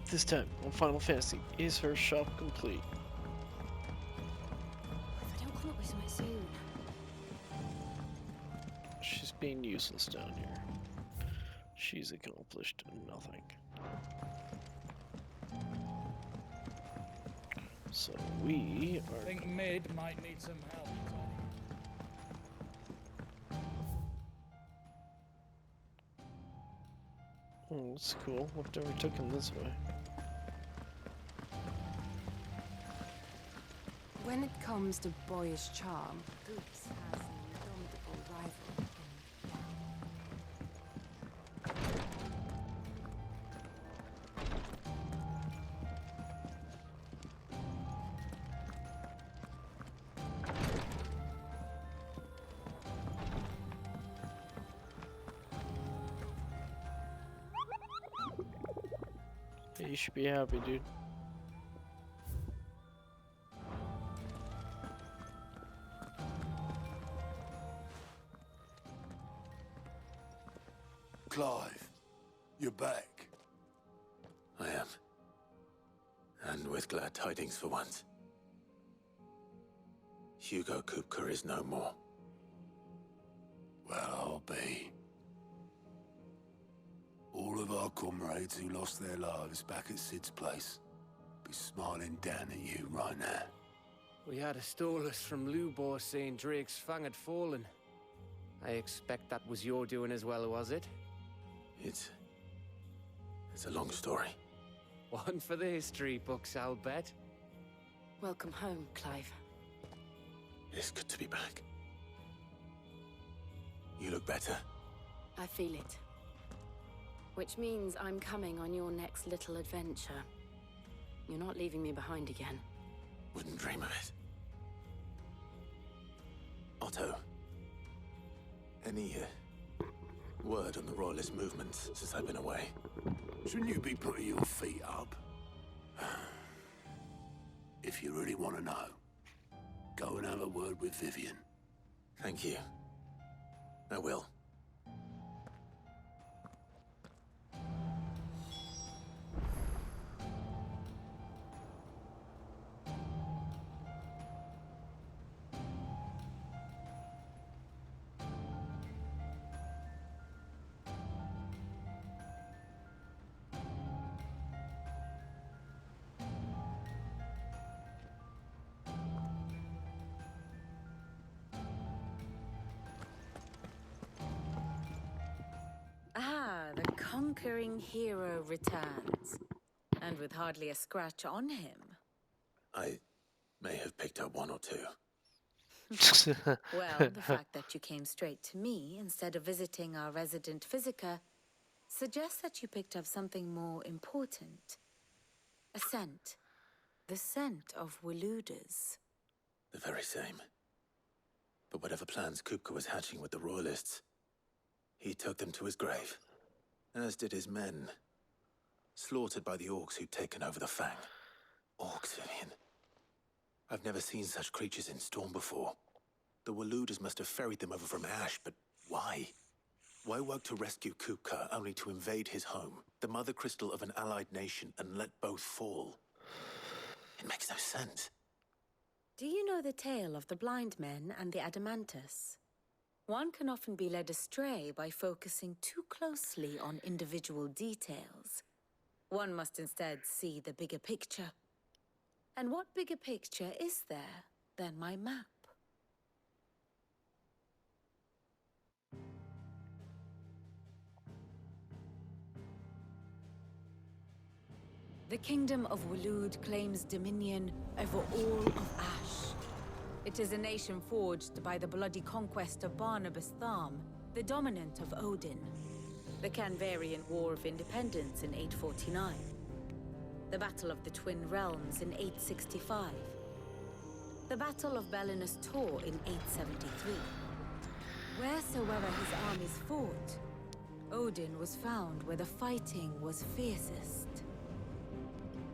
This time on Final Fantasy, is her shop complete? If I don't come up with something soon. She's being useless down here. She's accomplished nothing. So we I are. think Mid might need some help. Oh, that's cool. What we took him this way? When it comes to boyish charm, Goops has an indomitable rival in Yeah, you should be happy, dude. Clive, you're back. I am. And with glad tidings for once. Hugo Kupka is no more. Well, I'll be. All of our comrades who lost their lives back at Sid's place be smiling down at you right now. We had a stolus from Lubor saying Drake's fang had fallen. I expect that was your doing as well, was it? It's a long story. One for the history books, I'll bet. Welcome home, Clive. It's good to be back. You look better. I feel it. Which means I'm coming on your next little adventure. You're not leaving me behind again. Wouldn't dream of it. Otto. Any word on the Royalist movements since I've been away? Shouldn't you be putting your feet up? If you really want to know, go and have a word with Vivian. Thank you. I will. Ah, the conquering hero returns. And with hardly a scratch on him. I may have picked up one or two. Well, the fact that you came straight to me instead of visiting our resident physiker suggests that you picked up something more important. A scent. The scent of Waludas. The very same. But whatever plans Kupka was hatching with the Royalists, he took them to his grave. As did his men. Slaughtered by the orcs who'd taken over the Fang. Orcs, Vivian. I've never seen such creatures in Storm before. The Waludas must have ferried them over from Ash, but why? Why work to rescue Kupka only to invade his home, the mother crystal of an allied nation, and let both fall? It makes no sense. Do you know the tale of the blind men and the Adamantus? One can often be led astray by focusing too closely on individual details. One must instead see the bigger picture. And what bigger picture is there than my map? The Kingdom of Waloed claims dominion over all of Ash. It is a nation forged by the bloody conquest of Barnabas Tharm, the dominant of Odin. The Canvarian War of Independence in 849. The Battle of the Twin Realms in 865. The Battle of Belinus Tor in 873. Wheresoever his armies fought, Odin was found where the fighting was fiercest.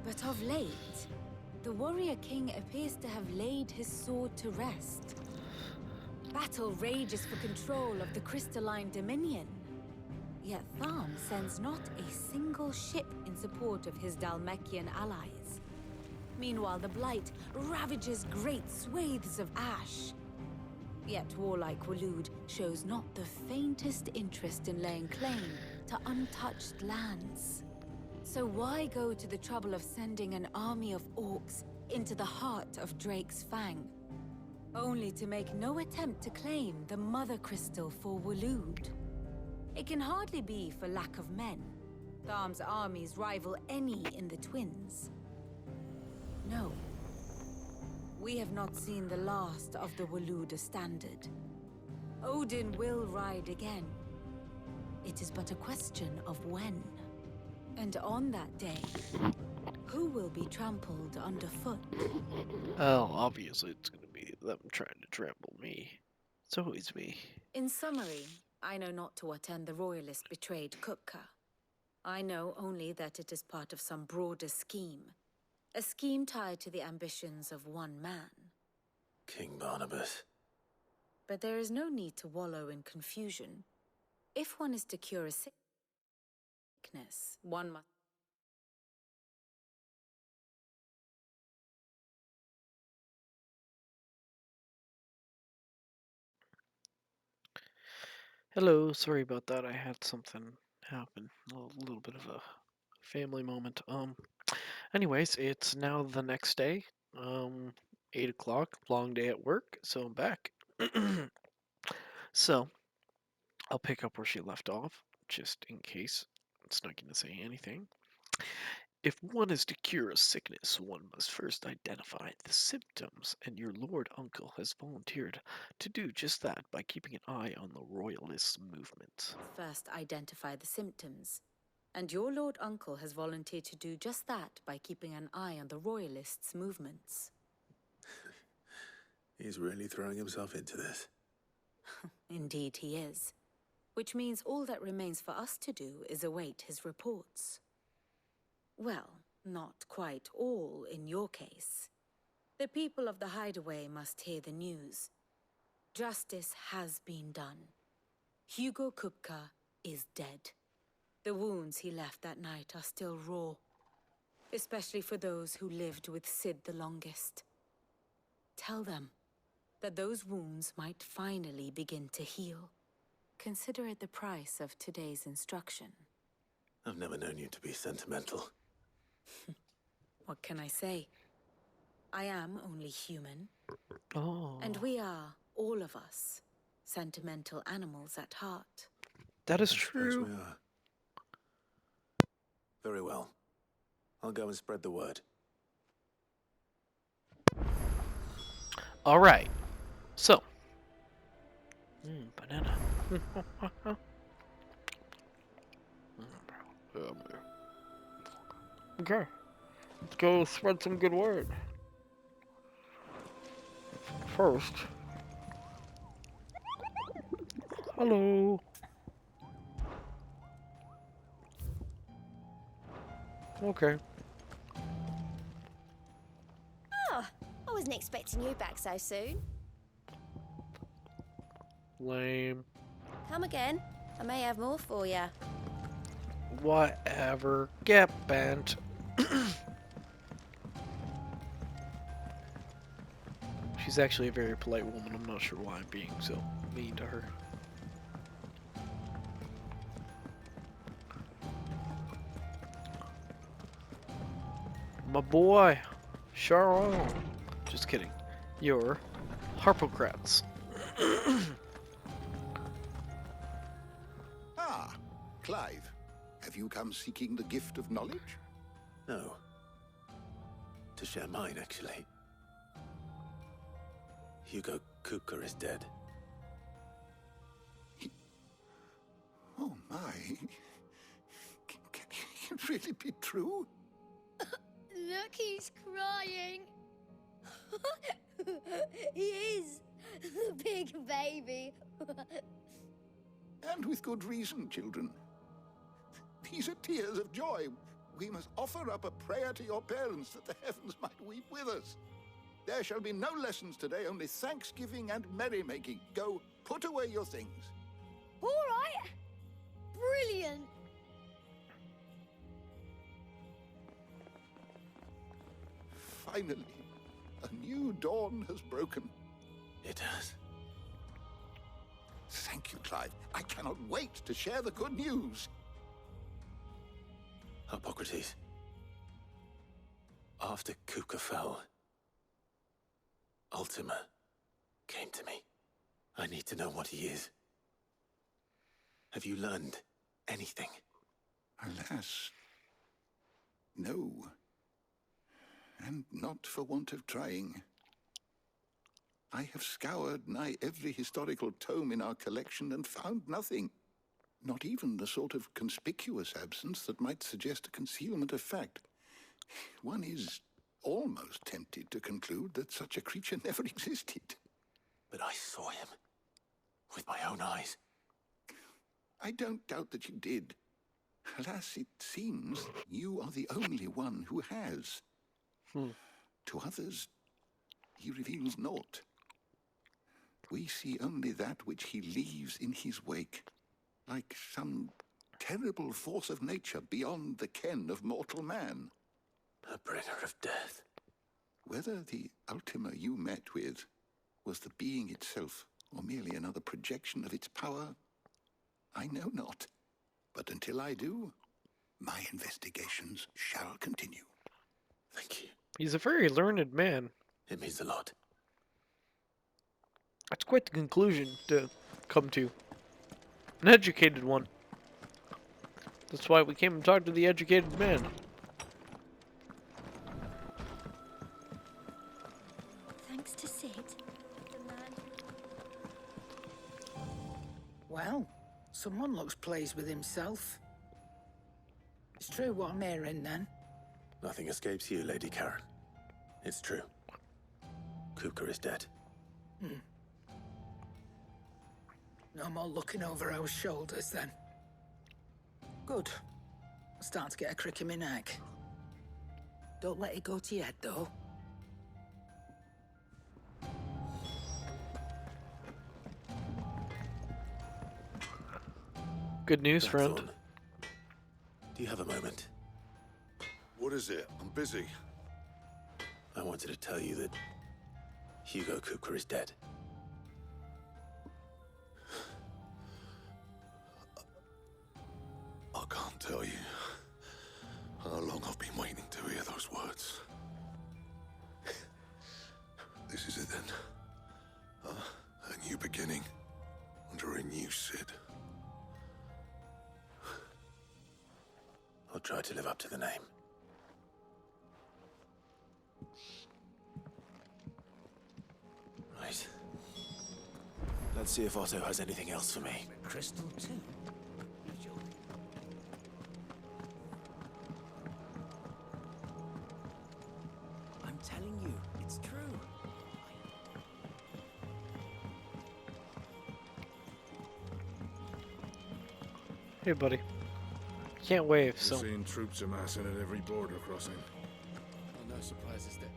But of late, the warrior king appears to have laid his sword to rest. Battle rages for control of the crystalline dominion. Yet Tharm sends not a single ship in support of his Dhalmekian allies. Meanwhile, the Blight ravages great swathes of ash. Yet warlike Waloed shows not the faintest interest in laying claim to untouched lands. So why go to the trouble of sending an army of orcs into the heart of Drake's Fang, only to make no attempt to claim the Mother Crystal for Waloed? It can hardly be for lack of men. Tharm's armies rival any in the Twins. No. We have not seen the last of the Waloed standard. Odin will ride again. It is but a question of when. And on that day, who will be trampled underfoot? Well, obviously it's going to be them trying to trample me. It's always me. In summary, I know not to what end the Royalist betrayed Kupka. I know only that it is part of some broader scheme. A scheme tied to the ambitions of one man. King Barnabas. But there is no need to wallow in confusion. If one is to cure a sickness, one must... Hello, sorry about that. I had something happen. A little bit of a family moment. Anyways, it's now the next day. 8 o'clock, long day at work, so I'm back. So, I'll pick up where she left off, just in case it's not going to say anything. If one is to cure a sickness, one must first identify the symptoms, and your Lord Uncle has volunteered to do just that by keeping an eye on the Royalist movement. first identify the symptoms. And your Lord Uncle has volunteered to do just that by keeping an eye on the Royalists' movements. He's really throwing himself into this. Indeed he is. Which means all that remains for us to do is await his reports. Well, not quite all in your case. The people of the Hideaway must hear the news. Justice has been done. Hugo Kupka is dead. The wounds he left that night are still raw, especially for those who lived with Sid the longest. Tell them that those wounds might finally begin to heal. Consider it the price of today's instruction. I've never known you to be sentimental. What can I say? I am only human, Oh, and we are, all of us, sentimental animals at heart. that is I suppose true. we are. Very well. I'll go and spread the word. All right. So, banana. Okay. Let's go spread some good word. First. Hello. Okay. Oh, I wasn't expecting you back so soon. Lame. Come again. I may have more for you. Whatever. Get bent. She's actually a very polite woman. I'm not sure why I'm being so mean to her. My boy, Sharon. Just kidding. You're Harpocrats. Ah, Clive. Have you come seeking the gift of knowledge? No. To share mine, actually. Hugo Kupka is dead. Oh, my. Can it really be true? Look, he's crying. He is. The big baby. And with good reason, children. These are tears of joy. We must offer up a prayer to your parents that the heavens might weep with us. There shall be no lessons today, only thanksgiving and merrymaking. Go, put away your things. All right. brilliant! Finally, a new dawn has broken. It has. Thank you, Clive. I cannot wait to share the good news. Hippocrates. After Kupka fell, Ultima came to me. I need to know what he is. Have you learned anything? Alas, no. And not for want of trying. I have scoured nigh every historical tome in our collection and found nothing. Not even the sort of conspicuous absence that might suggest a concealment of fact. One is almost tempted to conclude that such a creature never existed. But I saw him. With my own eyes. I don't doubt that you did. Alas, it seems you are the only one who has. To others, he reveals naught. We see only that which he leaves in his wake, like some terrible force of nature beyond the ken of mortal man. A bringer of death. Whether the Ultima you met with was the being itself, or merely another projection of its power, I know not. But until I do, my investigations shall continue. Thank you. He's a very learned man. It means a lot. That's quite the conclusion to come to. An educated one. That's why we came and talked to the educated man. Thanks to Sid, the man. Well, someone looks pleased with himself. It's true what I'm hearing, then. Nothing escapes you, Lady Karen. It's true. Kupka is dead. No more looking over our shoulders, then. Good. I'm starting to get a crick in my neck. Don't let it go to your head, though. Good news, friend. Blackthorn, do you have a moment? What is it? I'm busy. I wanted to tell you that Hugo Kupka is dead. I can't tell you how long I've been waiting to hear those words. This is it then. A new beginning under a new Sid. I'll try to live up to the name. Right. Let's see if Otto has anything else for me. Crystal, too. I'm telling you, it's true. Hey, buddy. Can't wave, We're so. seeing troops amassing at every border crossing. Oh, no surprises there.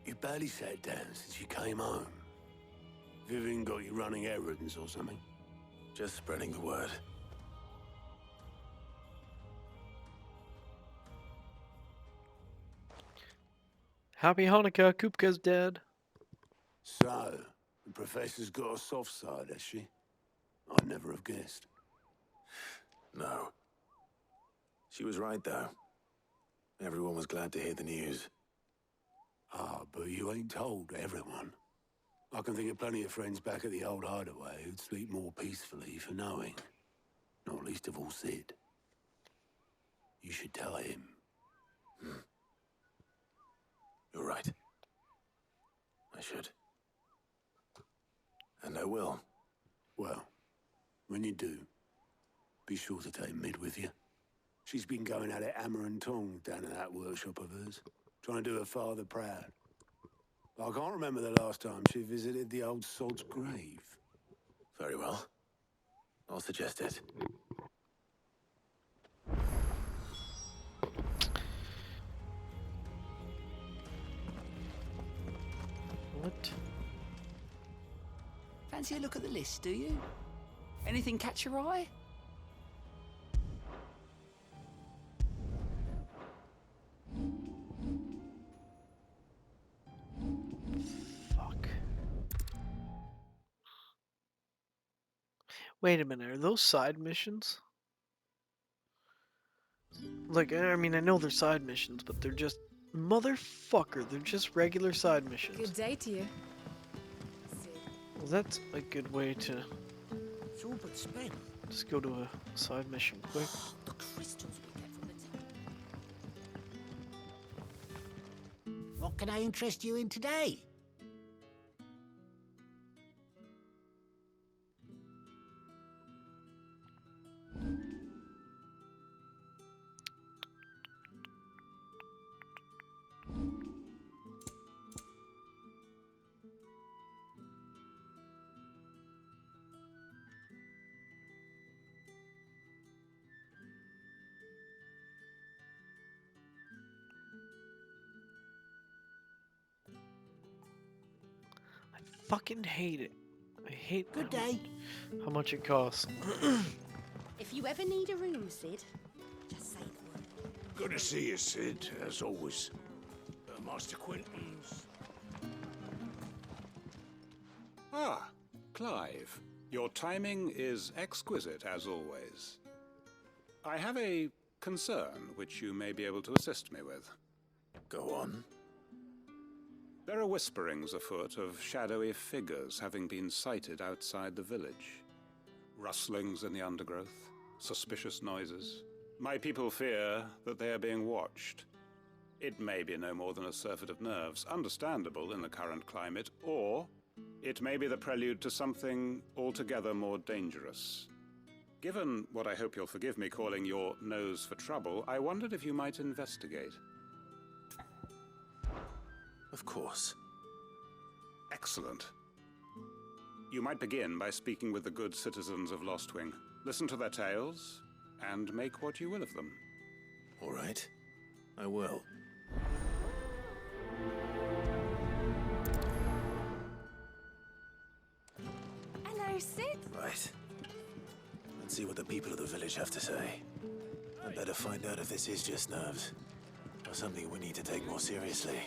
You barely sat down since you came home. Vivian got you running errands or something? Just spreading the word. Happy Hanukkah, Kupka's dead. So, the professor's got a soft side, has she? I'd never have guessed. No. She was right, though. Everyone was glad to hear the news. Ah, but you ain't told everyone. I can think of plenty of friends back at the old hideaway who'd sleep more peacefully for knowing. Not least of all Sid. You should tell him. You're right. I should. And I will. Well, when you do, be sure to take Mid with you. She's been going at it hammer and tongs down in that workshop of hers, trying to do her father proud. I can't remember the last time she visited the old sod's grave. Very well. I'll suggest it. What? Fancy a look at the list, do you? Anything catch your eye? Wait a minute, are those side missions? Like, I mean, I know they're side missions, but they're just... Motherfucker, they're just regular side missions. Good day to you. Well, that's a good way to It's all but spent. just go to a side mission quick. The crystals we get from the What can I interest you in today? I fucking hate it. I hate Good day. how much it costs. If you ever need a room, Sid, just say the word. Good to see you, Sid, as always. Master Quentin. Ah, Clive. Your timing is exquisite, as always. I have a concern which you may be able to assist me with. Go on. There are whisperings afoot of shadowy figures having been sighted outside the village. Rustlings in the undergrowth, suspicious noises. My people fear that they are being watched. It may be no more than a surfeit of nerves, understandable in the current climate, or it may be the prelude to something altogether more dangerous. Given what I hope you'll forgive me calling your nose for trouble, I wondered if you might investigate. Of course. Excellent. You might begin by speaking with the good citizens of Lostwing. Listen to their tales, and make what you will of them. All right. I will. Hello, Sid. Right. Let's see what the people of the village have to say. I better find out if this is just nerves, or something we need to take more seriously.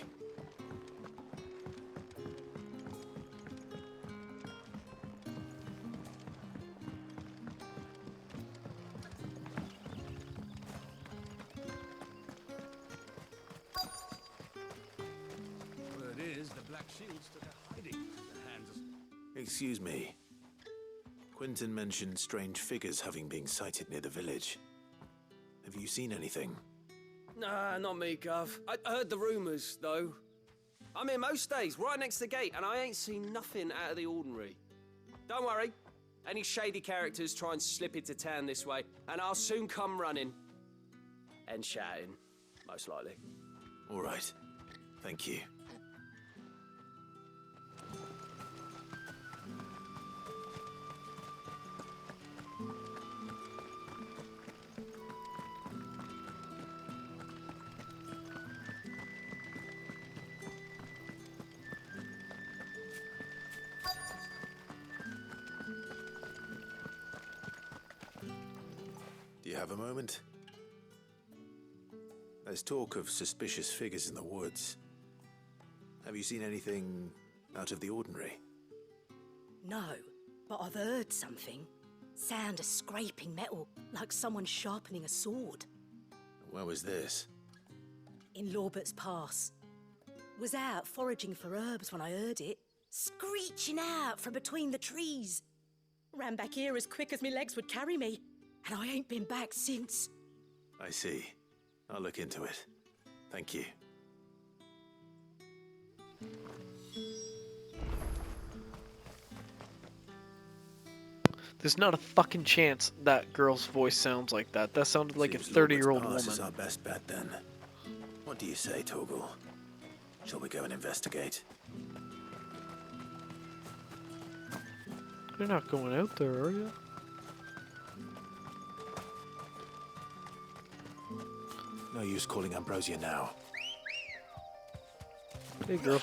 Word is, the Black Shields took a hiding at the hands of... Excuse me. Quentin mentioned strange figures having been sighted near the village. Have you seen anything? Nah, not me, Gov. I heard the rumours, though. I'm here most days, right next to the gate, and I ain't seen nothing out of the ordinary. Don't worry. Any shady characters try and slip into town this way, and I'll soon come running. And shouting, most likely. All right. Thank you. Do you have a moment? There's talk of suspicious figures in the woods. Have you seen anything out of the ordinary? No, but I've heard something. Sound of scraping metal, like someone sharpening a sword. Where was this? In Lorbert's Pass. Was out foraging for herbs when I heard it, screeching out from between the trees. Ran back here as quick as my legs would carry me, and I ain't been back since. I see. I'll look into it. Thank you. There's not a fucking chance that girl's voice sounds like that. That sounded like a 30-year-old woman. This is our best bet, then. What do you say, Torgal? Shall we go and investigate? You're not going out there, are you? No use calling Ambrosia now. Hey, girl.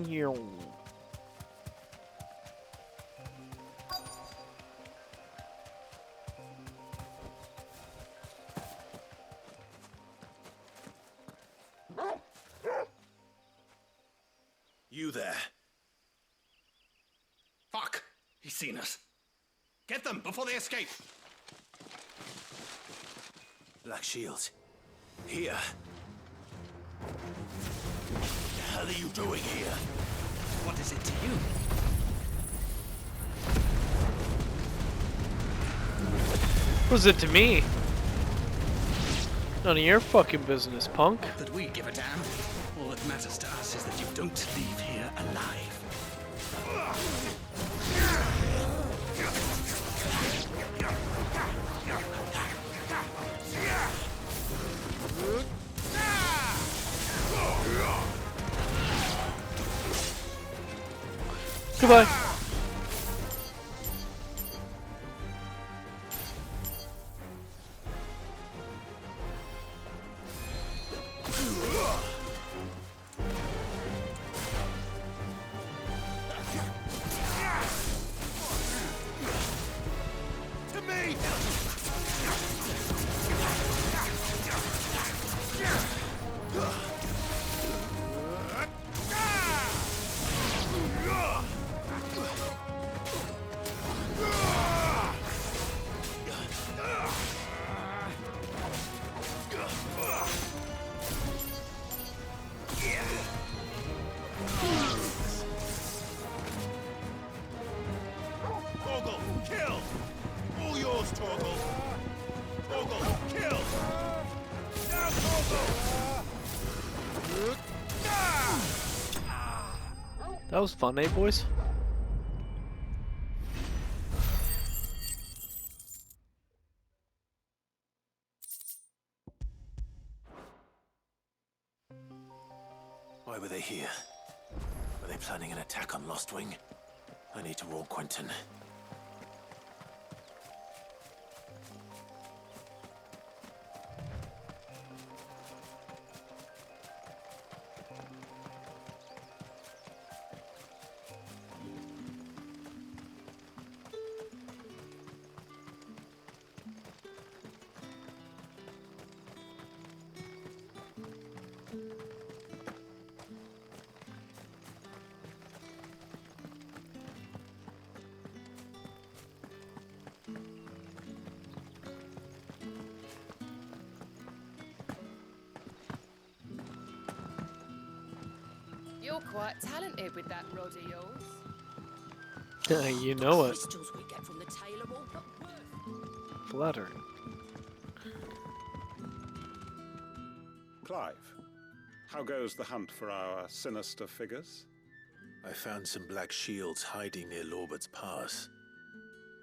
Yo. You there. seen us. Get them before they escape. Black Shields. Here. What the hell are you doing here? What is it to you? What is it to me? None of your fucking business, punk. Not that we give a damn. All that matters to us is that you don't leave here alive. Goodbye. To me! Torgal, kill! All yours, Torgal! Torgal, kill! Now, Torgal! That was fun, eh, boys? Why were they here? Were they planning an attack on Lostwing? I need to warn Quentin. You're quite talented with that rod of yours. You know it. Crystals we get from the tailor all but worth. Flattering. Clive, how goes the hunt for our sinister figures? I found some Black Shields hiding near Lorbert's Pass.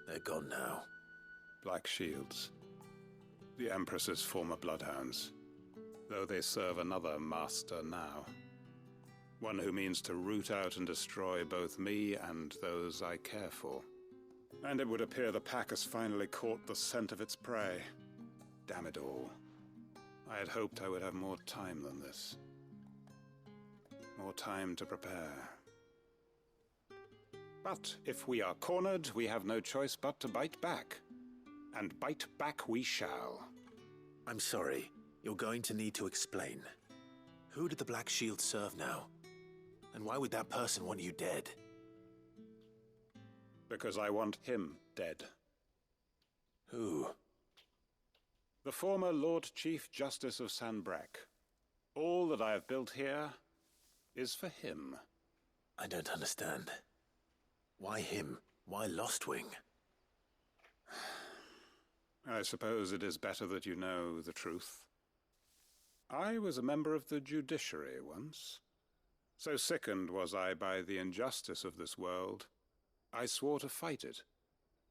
They're gone now. Black Shields. The Empress's former bloodhounds. Though they serve another master now. One who means to root out and destroy both me and those I care for. And it would appear the pack has finally caught the scent of its prey. Damn it all. I had hoped I would have more time than this. More time to prepare. But if we are cornered, we have no choice but to bite back. And bite back we shall. I'm sorry. You're going to need to explain. Who did the Black Shield serve now? And why would that person want you dead? Because I want him dead. Who? The former Lord Chief Justice of Sanbreque. All that I have built here is for him. I don't understand. Why him? Why Lostwing? I suppose it is better that you know the truth. I was a member of the judiciary once. So sickened was I by the injustice of this world, I swore to fight it.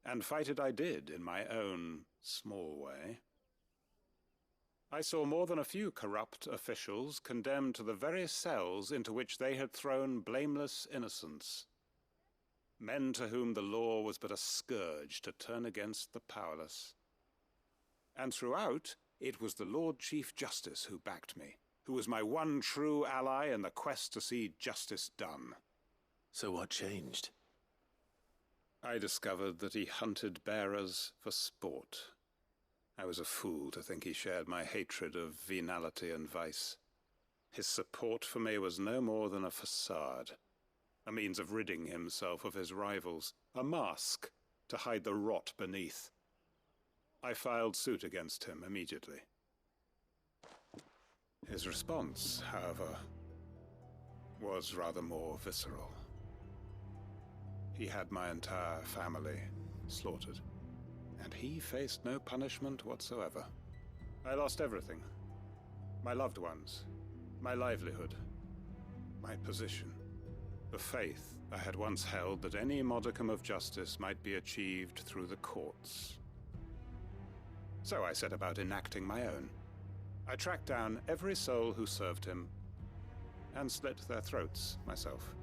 And fight it I did in my own small way. I saw more than a few corrupt officials condemned to the very cells into which they had thrown blameless innocents. Men to whom the law was but a scourge to turn against the powerless. And throughout, it was the Lord Chief Justice who backed me, who was my one true ally in the quest to see justice done. So what changed? I discovered that he hunted bearers for sport. I was a fool to think he shared my hatred of venality and vice. His support for me was no more than a facade, a means of ridding himself of his rivals, a mask to hide the rot beneath. I filed suit against him immediately. His response, however, was rather more visceral. He had my entire family slaughtered, and he faced no punishment whatsoever. I lost everything. My loved ones, my livelihood, my position, the faith I had once held that any modicum of justice might be achieved through the courts. So I set about enacting my own. I tracked down every soul who served him and slit their throats myself.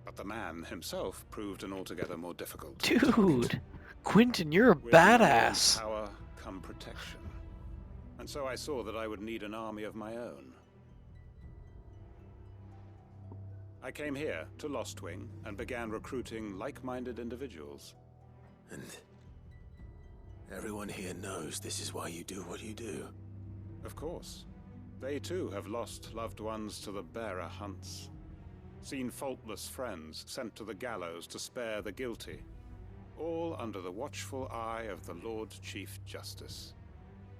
But the man himself proved an altogether more difficult Dude, Quentin, you're a With money and badass. power come protection. And so I saw that I would need an army of my own. I came here to Lostwing and began recruiting like-minded individuals. And everyone here knows this is why you do what you do. Of course. They too have lost loved ones to the bearer hunts. Seen faultless friends sent to the gallows to spare the guilty. All under the watchful eye of the Lord Chief Justice.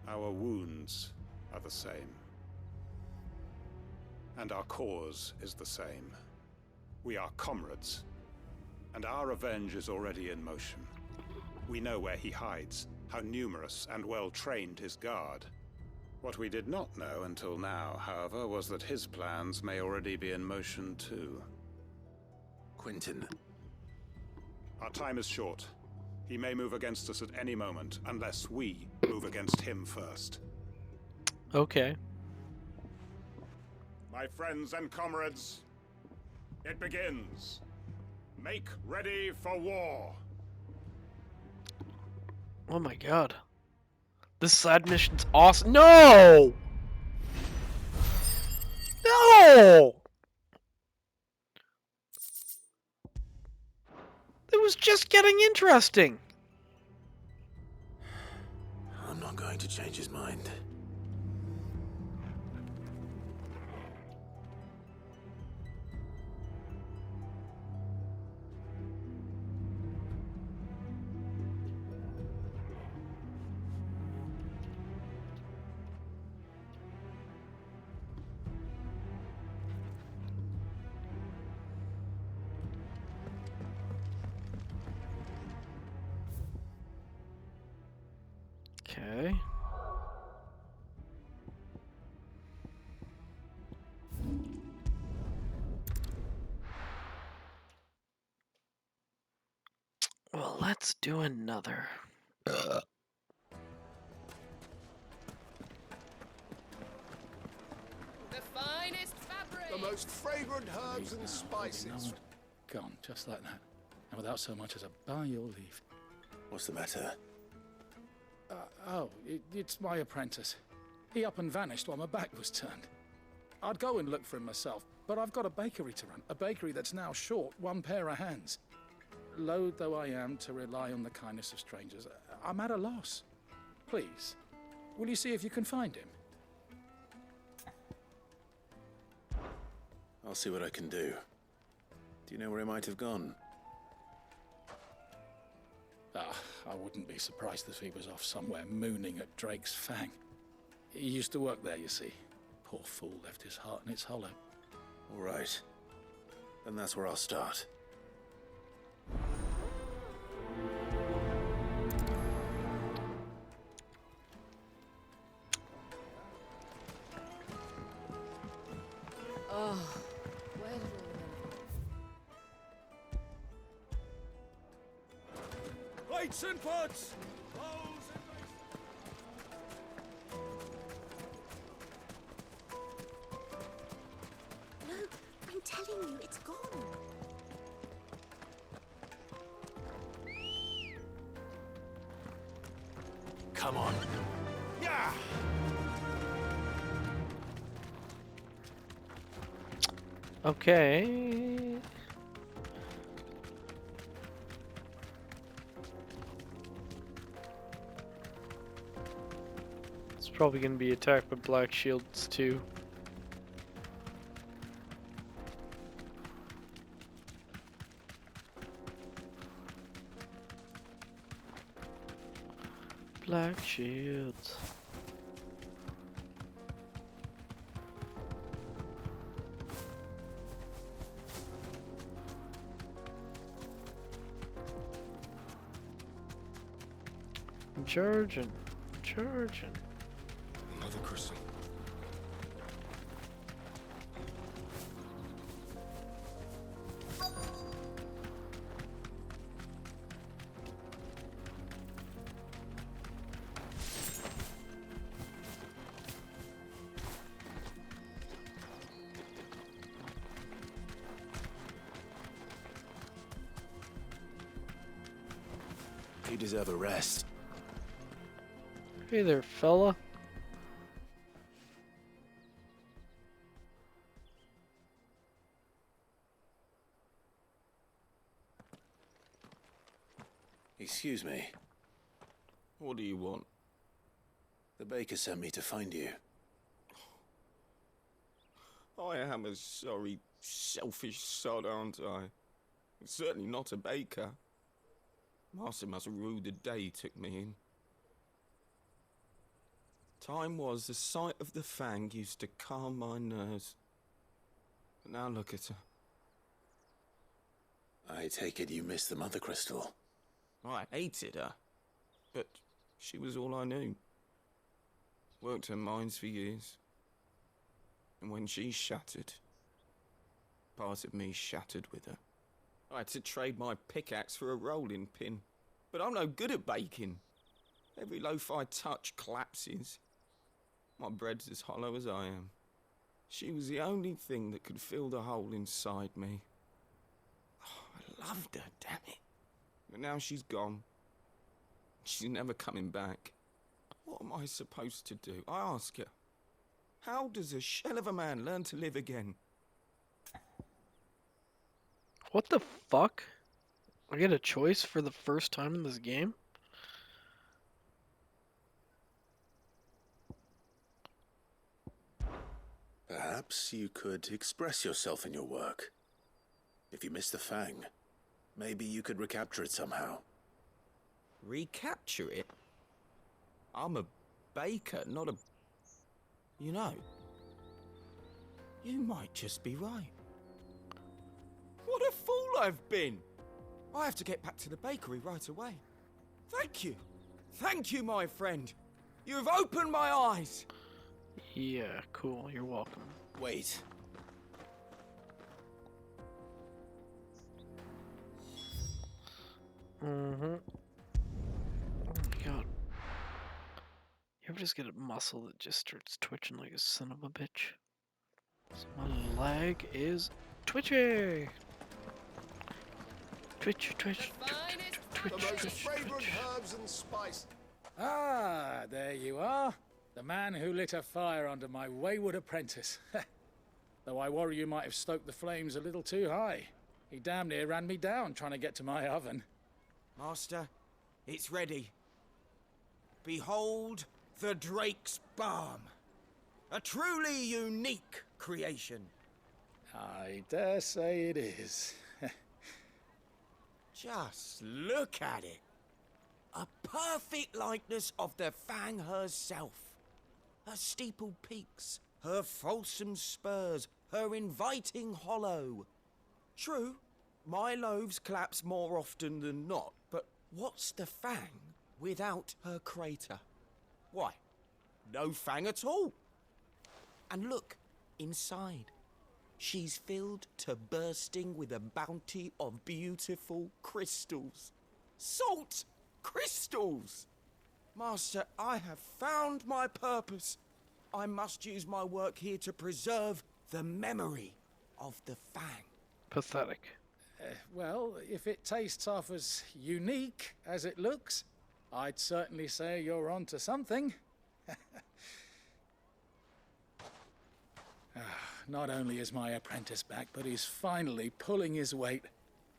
Our wounds are the same. And our cause is the same. We are comrades. And our revenge is already in motion. We know where he hides, how numerous and well-trained his guard. What we did not know until now, however, was that his plans may already be in motion too. Quentin. Our time is short. He may move against us at any moment, unless we move against him first. Okay. My friends and comrades, it begins. Make ready for war. Oh my god. This side mission's awesome. No! No! It was just getting interesting. I'm not going to change his mind. Okay. Well, let's do another. The finest fabric. The most fragrant herbs and spices. Gone, just like that. And without so much as a by your leave. What's the matter? It's my apprentice. He up and vanished while my back was turned. I'd go and look for him myself, but I've got a bakery to run. A bakery that's now short one pair of hands. Loath though I am to rely on the kindness of strangers, I'm at a loss. Please, will you see if you can find him? I'll see what I can do. Do you know where he might have gone? I wouldn't be surprised if he was off somewhere mooning at Drake's Fang. He used to work there, you see. Poor fool left his heart in its hollow. All right. Then that's where I'll start. Oh, where did all the men Plates and pots! No, I'm telling you, it's gone. Come on. Yeah! Okay. It's probably going to be attacked by black shields too. like shields. I'm charging. I'm charging. Another crystal. You deserve a rest. Hey there, fella. Excuse me. What do you want? The baker sent me to find you. I am a sorry, selfish sod, aren't I? Certainly not a baker. Master must have rue the day he took me in. Time was the sight of the fang used to calm my nerves. But now look at her. I take it you missed the mother crystal. I hated her, but she was all I knew. Worked her mines for years. And when she shattered, part of me shattered with her. I had to trade my pickaxe for a rolling pin. But I'm no good at baking. Every loaf I touch collapses. My bread's as hollow as I am. She was the only thing that could fill the hole inside me. Oh, I loved her, damn it. But now she's gone. She's never coming back. What am I supposed to do? I ask her. How does a shell of a man learn to live again? What the fuck? I get a choice for the first time in this game? Perhaps you could express yourself in your work. If you miss the fang, maybe you could recapture it somehow. Recapture it? I'm a baker, not a... You know, you might just be right. What a fool I've been! I have to get back to the bakery right away. Thank you. Thank you, my friend. You have opened my eyes. Yeah, cool. You're welcome. Wait. Mm-hmm. Oh my god. You ever just get a muscle that just starts twitching like a son of a bitch? So my leg is twitchy! Twitch, twitch, twitch, The most twitch, fragrant twitch. herbs and spice. Ah, there you are. The man who lit a fire under my wayward apprentice. Though I worry you might have stoked the flames a little too high. He damn near ran me down trying to get to my oven. Master, it's ready. Behold the Drake's Balm. A truly unique creation. I dare say it is. Just look at it. A perfect likeness of the Fang herself. Her steepled peaks, her fulsome spurs, her inviting hollow. True, my loaves collapse more often than not, but what's the Fang without her crater? Why, no Fang at all. And look, inside. She's filled to bursting with a bounty of beautiful crystals. Salt crystals! Master, I have found my purpose. I must use my work here to preserve the memory of the Fang. Pathetic. Well, if it tastes half as unique as it looks, I'd certainly say you're onto something. Not only is my apprentice back, but he's finally pulling his weight.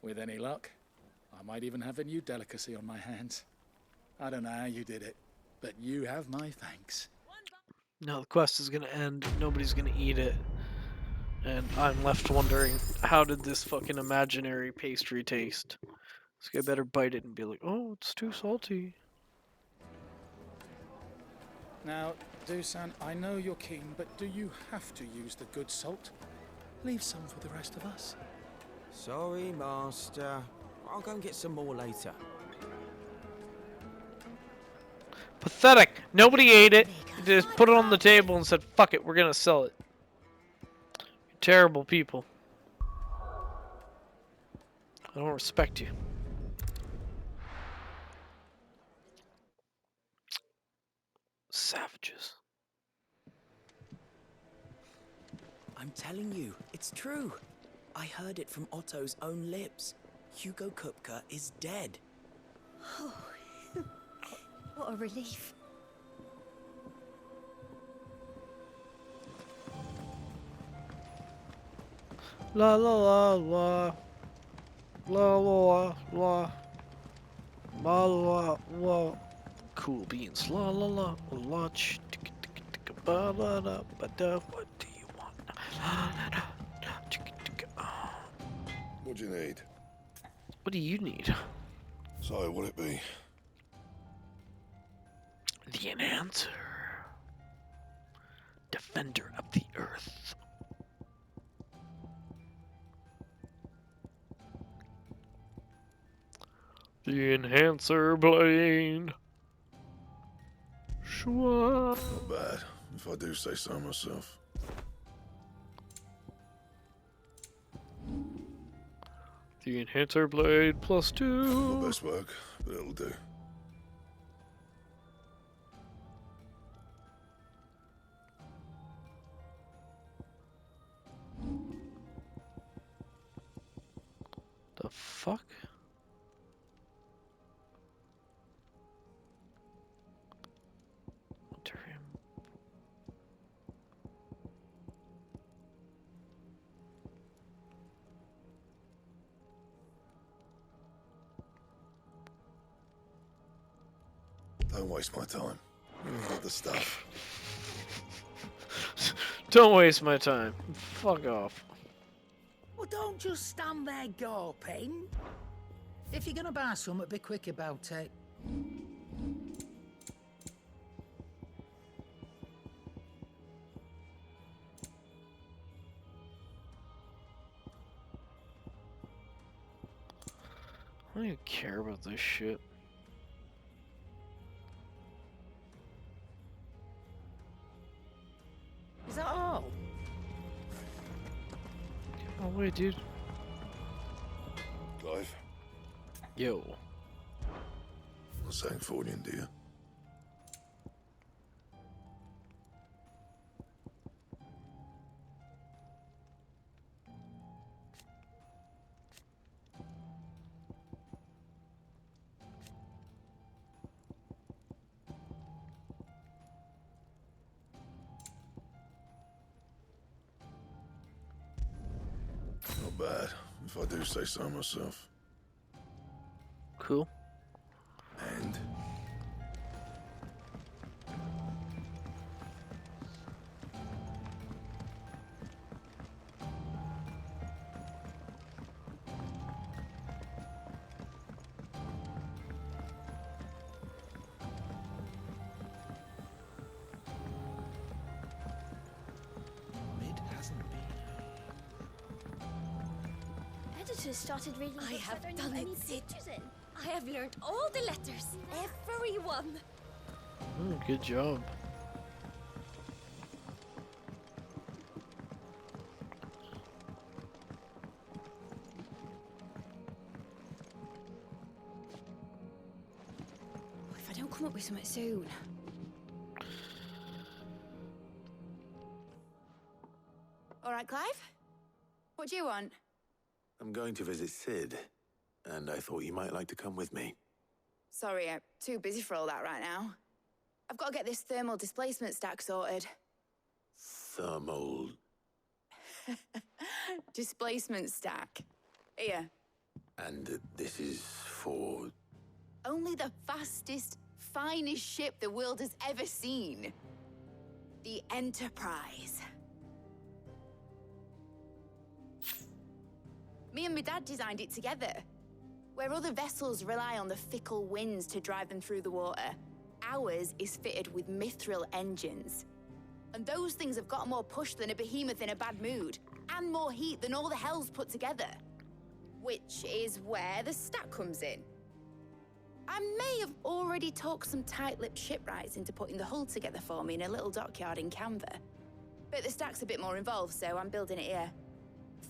With any luck, I might even have a new delicacy on my hands. I don't know how you did it, but you have my thanks. Now the quest is gonna end, nobody's gonna eat it, and I'm left wondering, how did this fucking imaginary pastry taste? This guy better bite it and be like, oh, it's too salty. Now, Dusan, I know you're keen, but do you have to use the good salt? Leave some for the rest of us. Sorry, Master. I'll go and get some more later. Pathetic. Nobody ate it. They just put it on the table and said, fuck it, we're gonna sell it. You're terrible people. I don't respect you. Savages. I'm telling you, it's true. I heard it from Otto's own lips. Hugo Kupka is dead. Oh, what a relief. La la la la. La la la. La la la. Cool beans. La la la la. Ba ba da ba da. What do you want? What do you need? What do you need? So, what it be? The Enhancer. Defender of the Earth. The Enhancer Blade. Schwa. Not bad, if I do say so myself. The Enhancer Blade +2. Not best work, but it'll do. The fuck? Don't waste my time. You've got the stuff. Don't waste my time. Fuck off. Well, don't just stand there gawping. If you're gonna buy something, be quick about it. I don't even care about this shit. Is that all? Oh wait, dude. Clive, Yo. not saying Fordian, do you? Not bad, if I do say so myself. Cool. And Mid hasn't been. Editors started reading I books have that done don't have it, any Sid. pictures in. I have learned all the letters. Everyone. Good job. If I don't come up with something soon. All right, Clive? What do you want? I'm going to visit Sid, and I thought you might like to come with me. Sorry, I'm too busy for all that right now. I've got to get this thermal displacement stack sorted. Thermal. Displacement stack. Here. And this is for. Only the fastest, finest ship the world has ever seen. The Enterprise. Me and my dad designed it together. Where other vessels rely on the fickle winds to drive them through the water, Ours is fitted with mithril engines. And those things have got more push than a behemoth in a bad mood, and more heat than all the hells put together. Which is where the stack comes in. I may have already talked some tight-lipped shipwrights into putting the hull together for me in a little dockyard in Canva. But the stack's a bit more involved, so I'm building it here.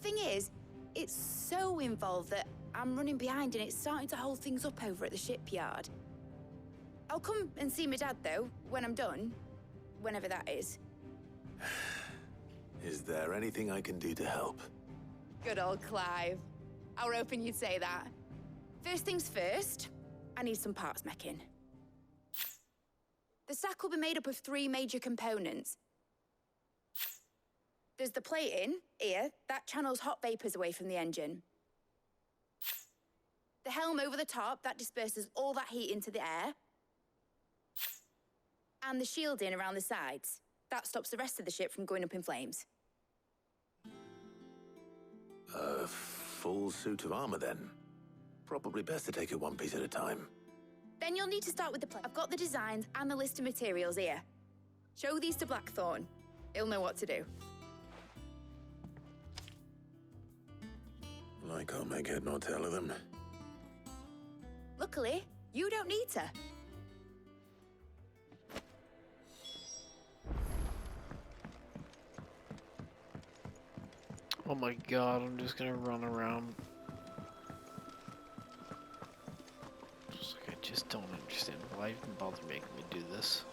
Thing is, it's so involved that I'm running behind and it's starting to hold things up over at the shipyard. I'll come and see my dad, though, when I'm done. Whenever that is. Is there anything I can do to help? Good old Clive. I were hoping you'd say that. First things first, I need some parts meching. The stack will be made up of 3 major components. There's the plating, here, that channels hot vapors away from the engine. The helm over the top, that disperses all that heat into the air. And the shielding around the sides. That stops the rest of the ship from going up in flames. A full suit of armor, then. Probably best to take it one piece at a time. Then you'll need to start with the I've got the designs and the list of materials here. Show these to Blackthorn. He'll know what to do. I can't make head nor tail of them. Luckily, you don't need to. Oh my god, I'm just gonna run around. Just like, I just don't understand why even bother making me do this.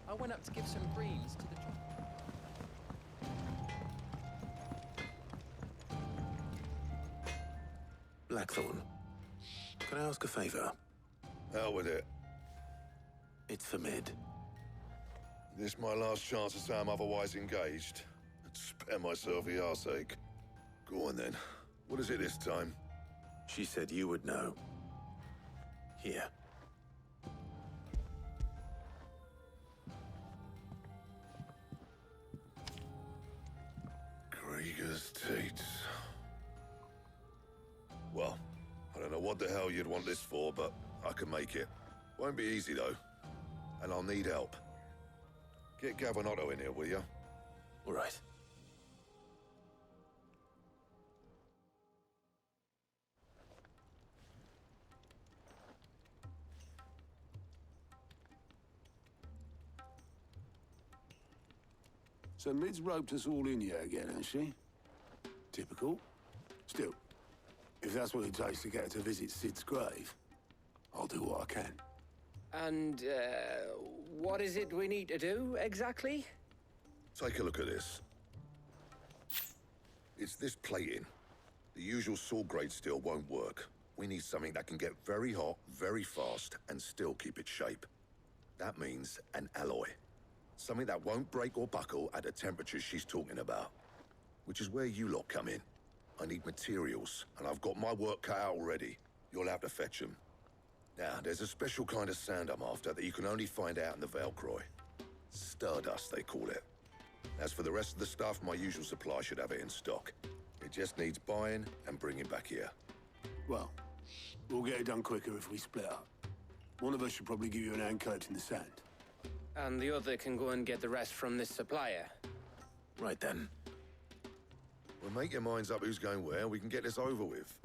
I went up to give some greens to the... Blackthorn, can I ask a favor? Out with it. It's for Mid. This my last chance to say I'm otherwise engaged. Spare myself the arseache. Go on then. What is it this time? She said you would know. Here. Krieger's teats. Well, I don't know what the hell you'd want this for, but I can make it. Won't be easy, though. And I'll need help. Get Gavin-Otto in here, will you? All right. So Mid's roped us all in here again, has she? Typical. Still, if that's what it takes to get her to visit Sid's grave, I'll do what I can. And, what is it we need to do, exactly? Take a look at this. It's this plating. The usual sword-grade steel won't work. We need something that can get very hot, very fast, and still keep its shape. That means an alloy. Something that won't break or buckle at the temperatures she's talking about. Which is where you lot come in. I need materials, and I've got my work cut out already. You'll have to fetch them. Now, there's a special kind of sand I'm after that you can only find out in the Velcroy. Stardust, they call it. As for the rest of the stuff, my usual supply should have it in stock. It just needs buying and bringing back here. Well, we'll get it done quicker if we split up. One of us should probably give you an hand coat in the sand. And the other can go and get the rest from this supplier. Right then. Well, make your minds up who's going where, and we can get this over with.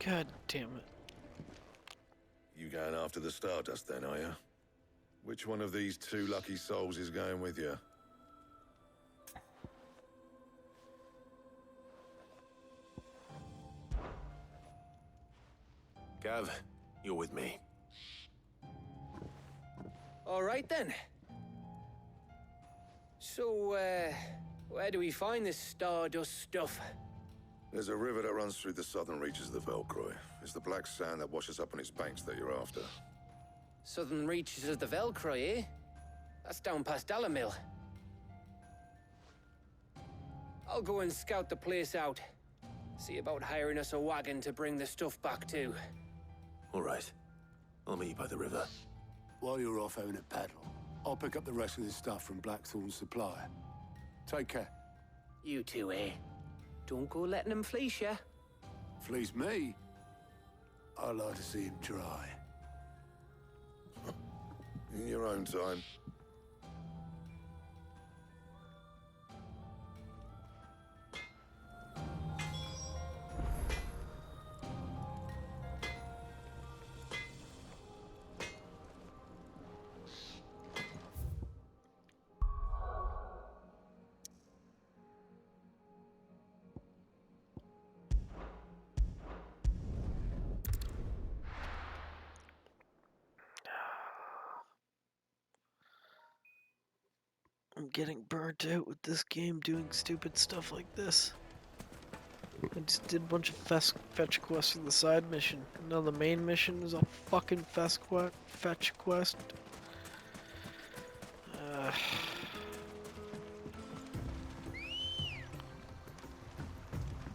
God damn it. You going after the Stardust then, are you? Which one of these 2 lucky souls is going with you? Gav, you're with me. All right, then. So, where do we find this Stardust stuff? There's a river that runs through the southern reaches of the Velcroy. It's the black sand that washes up on its banks that you're after. Southern reaches of the Velcroy, eh? That's down past Dalamil. I'll go and scout the place out. See about hiring us a wagon to bring the stuff back to. All right. I'll meet you by the river. While you're off having a paddle, I'll pick up the rest of this stuff from Blackthorn's supply. Take care. You two, eh? Don't go letting them fleece ya. Fleece me? I'd like to see him try. In your own time. I'm getting burnt out with this game doing stupid stuff like this. I just did a bunch of fetch quests for the side mission. Now the main mission is a fucking fetch quest.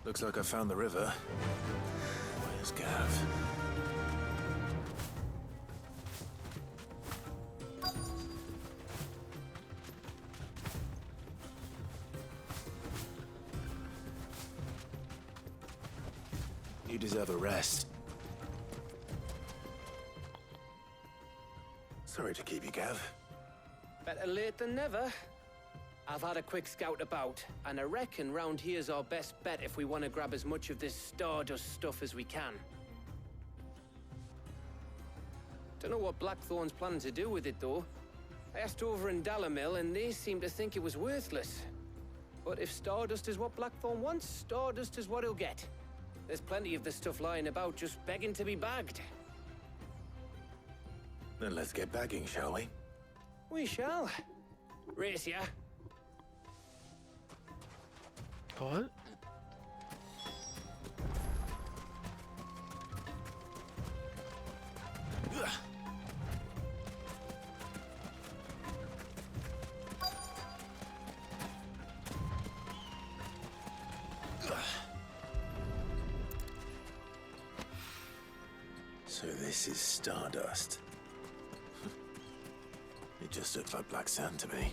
Looks like I found the river. Where's Gav? You deserve a rest. Sorry to keep you, Gav. Better late than never. I've had a quick scout about, and I reckon round here's our best bet if we want to grab as much of this Stardust stuff as we can. Don't know what Blackthorn's planning to do with it, though. I asked over in Dalamil, and they seem to think it was worthless. But if Stardust is what Blackthorn wants, Stardust is what he'll get. There's plenty of this stuff lying about, just begging to be bagged. Then let's get bagging, shall we? We shall. Race ya. What? So this is Stardust. It just looks like black sand to me.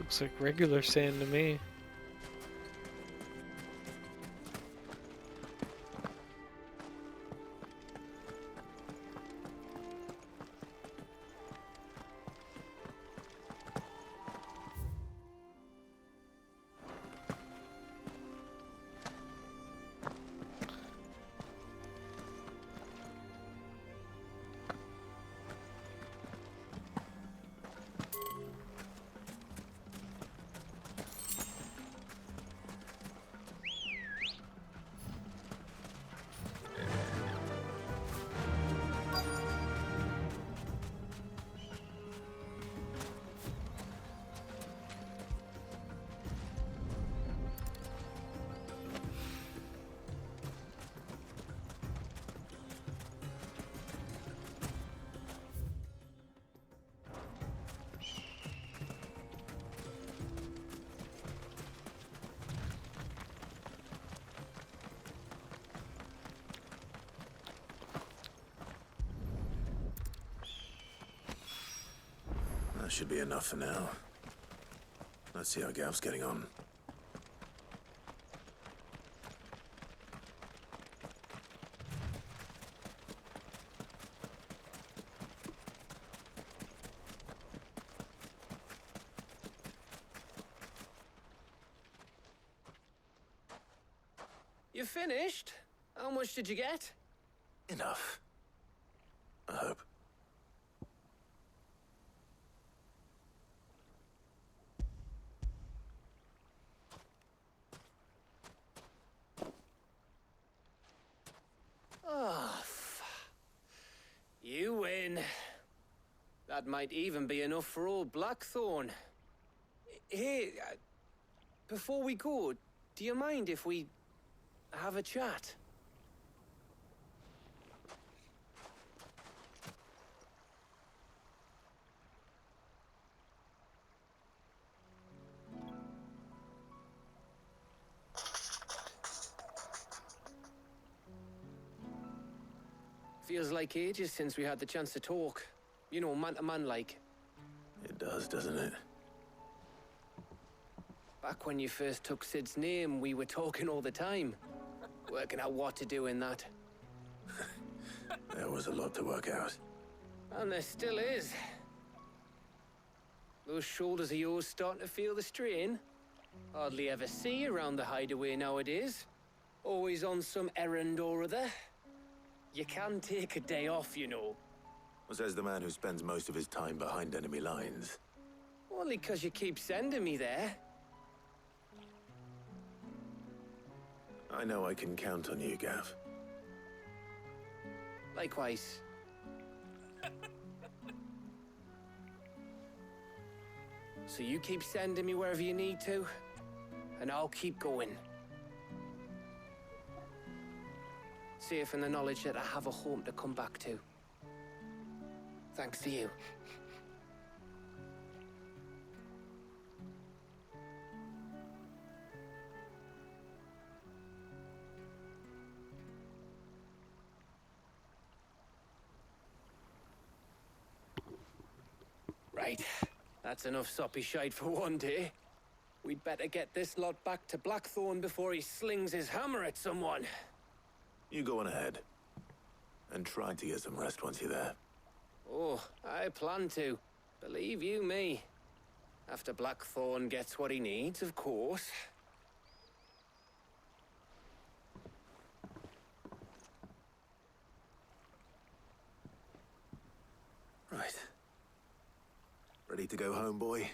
Looks like regular sand to me. That should be enough for now. Let's see how Gav's getting on. You finished? How much did you get? Enough. I hope. Oh, you win. That might even be enough for old Blackthorn. Hey, before we go, do you mind if we have a chat? Feels like ages since we had the chance to talk. You know, man to man like. It does, doesn't it? Back when you first took Sid's name, we were talking all the time. Working out what to do in that. There was a lot to work out. And there still is. Those shoulders of yours starting to feel the strain? Hardly ever see you around the hideaway nowadays. Always on some errand or other. You can take a day off, you know. Says the man who spends most of his time behind enemy lines. Only 'cause you keep sending me there. I know I can count on you, Gav. Likewise. So you keep sending me wherever you need to, and I'll keep going. Safe in the knowledge that I have a home to come back to. Thanks to you. Right. That's enough soppy shite for one day. We'd better get this lot back to Blackthorn before he slings his hammer at someone. You go on ahead. And try to get some rest once you're there. Oh, I plan to. Believe you me. After Blackthorn gets what he needs, of course. Right. Ready to go home, boy?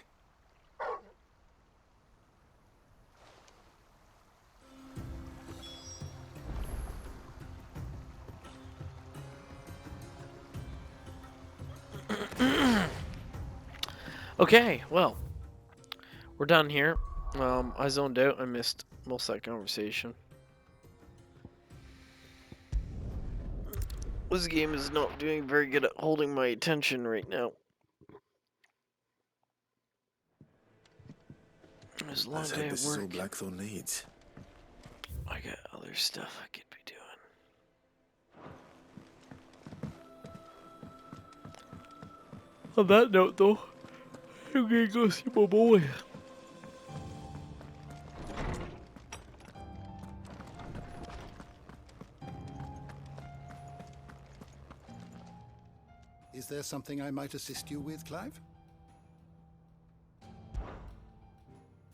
Okay, well, we're done here. I zoned out. I missed most of that conversation. This game is not doing very good at holding my attention right now. There's a long Let's day hope at this is all work. Blackthorn needs. I got other stuff I could be doing. On that note, though, I'm gonna go see my boy. Is there something I might assist you with, Clive?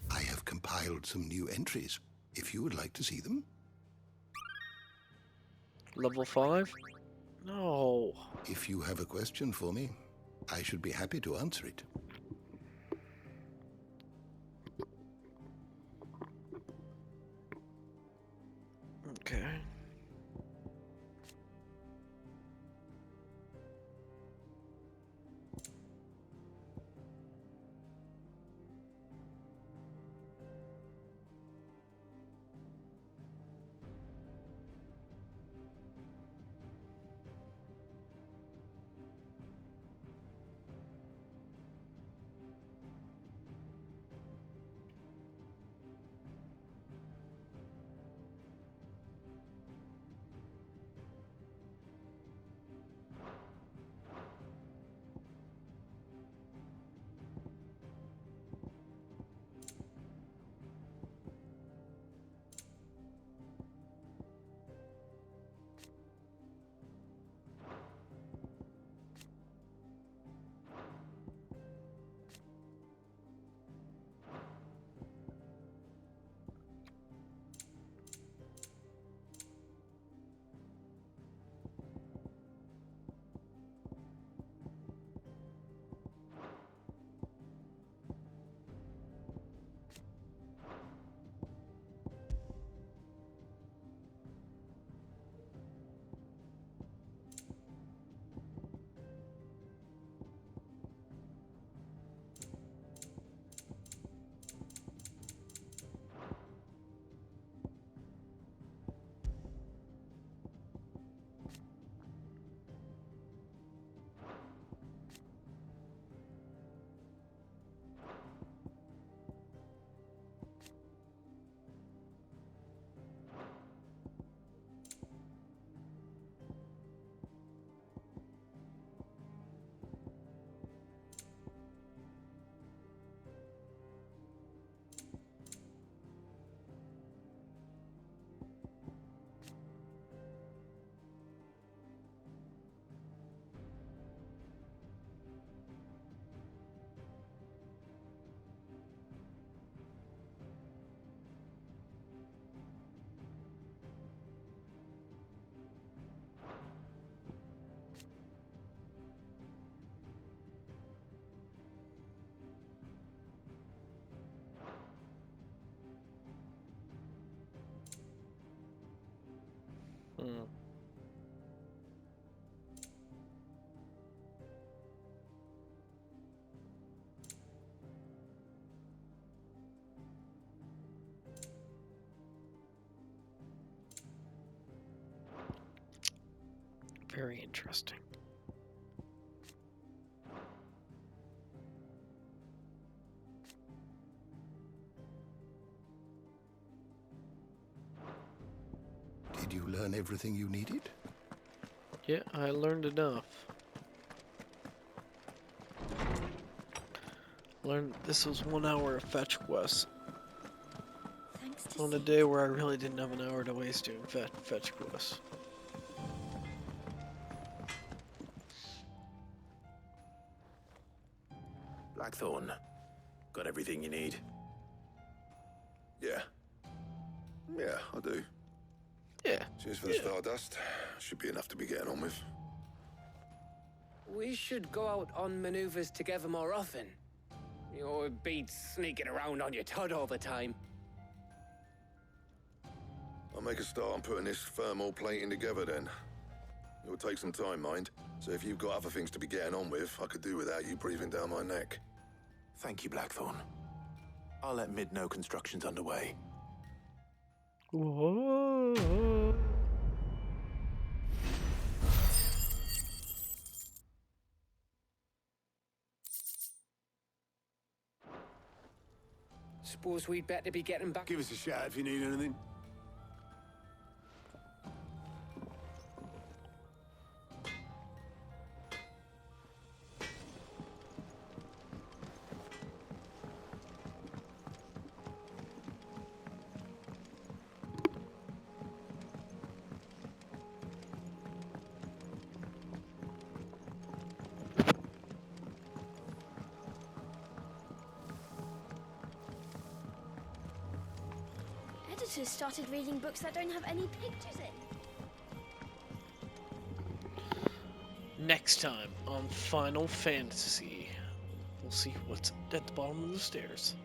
I have compiled some new entries, if you would like to see them. Level 5? No. If you have a question for me, I should be happy to answer it. Okay. Very interesting. Did you learn everything you needed? Yeah, I learned enough. Learned this was 1 hour of fetch quests. On a day where I really didn't have an hour to waste doing fetch quests. Blackthorn, got everything you need? Yeah. Yeah, I do. Yeah. Cheers for the Stardust. Should be enough to be getting on with. We should go out on maneuvers together more often. You know, it beats sneaking around on your Todd all the time. I'll make a start on putting this thermal plating together then. It'll take some time, mind. So if you've got other things to be getting on with, I could do without you breathing down my neck. Thank you, Blackthorn. I'll let Mid know construction's underway. Whoa. Suppose we'd better be getting back. Give us a shout if you need anything. Editors started reading books that don't have any pictures in. Next time on Final Fantasy, we'll see what's at the bottom of the stairs.